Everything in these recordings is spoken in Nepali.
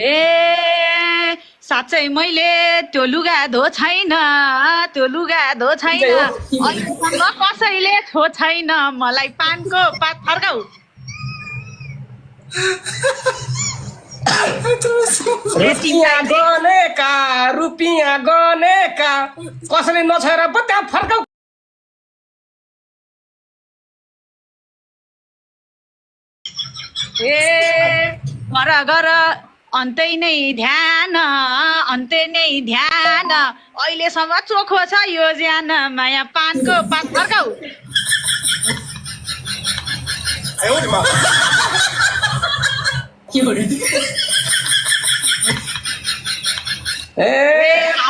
ए साँच्चै मैले त्यो लुगा धो छैन, त्यो लुगा धो छैन, अहिलेसम्म कसैले छो छैन, मलाई पानको पात फर्काऊ। रुपियाँ गनेका रुपियाँ गनेका कसैले नछोएर पो त्यहाँ फर्काउ। ए गर गर अन्तै नै ध्यान, अन्तै नै ध्यान, अहिलेसम्म चोखो छ यो ज्यान, माया पानको पात फर्काऊ।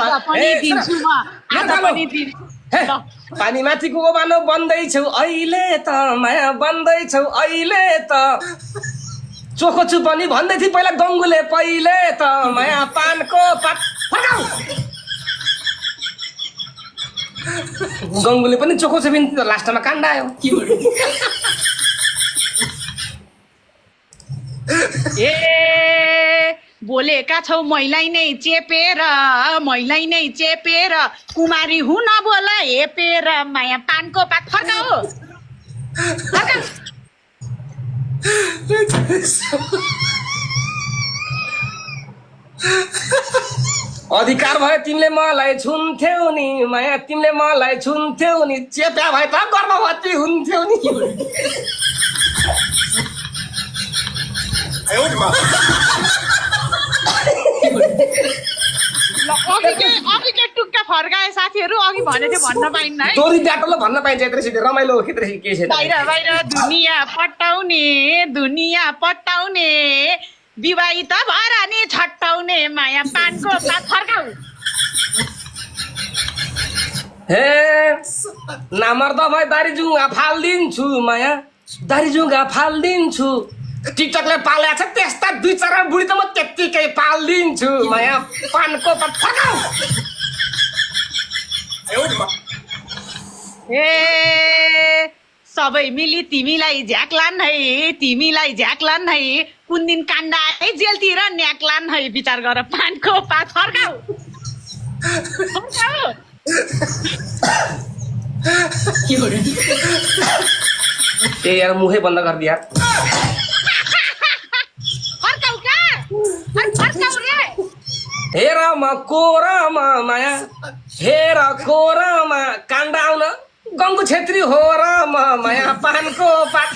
आधा पनि दिन्छु म, आधा पनि दिन्छु। ल पानी माथिको ओबानो बन्दैछौ अहिले त, माया बन्दैछौ अहिले त, चोखो छु पनि भन्दै थिए पहिला गङ्गुले पहिले त, माया पानको पात फर्काऊ। गङ्गुले पनि चोखो छ भने लास्टमा काण्ड आयो। ए बोलेका छौ मैलाई नै चेपेर, मैलाई नै चेपेर, कुमारी हुन बोल हेपेर, माया पानको पात फर्काऊ। अधिकार भयो तिमीले मलाई छुन्थ्यौ नि, माया तिमीले मलाई छुन्थ्यौ नि, चेप्या भए त गर्भवती हुन्थ्यौ नि। अघि के टुक्का फर्काए साथीहरू, अघि भनेको थियो भन्न पाइन्न है। दोरी ब्याटल भन्न पाइन्छ यत्रै रमाइलो खेत्रै के छैन। बाहिर बाहिर दुनियाँ पटाउने, दुनियाँ पटाउने, विवाहित भएर नि छट्टाउने, माया पानको पात फर्काऊ। हे नामर्दा भए दारी जुङ्गा फालिदिन्छु, माया दारी जुङ्गा फालिदिन्छु, टिकटकले पालेको छ त्यस्ता दुई चार बुढी त म त्यत्तिकै पालिदिन्छु, माया पानको पात फर्काऊ। ए सबै मिली तिमीलाई झ्याक्लान् है, तिमीलाई झ्याक्लान् है, कुन दिन काण्ड आए जेलतिर न्याक्लान् है, विचार गर पानको पात फर्काऊ। फर्काऊ। ए यार मुखै बन्द गरिदिए यार। फर्काऊ का? फर्काऊ रे। हेर म कोरामा माया, हेर कोरामा काण्ड आउन गङ्गु छेत्री हो र म, माया पानको पात।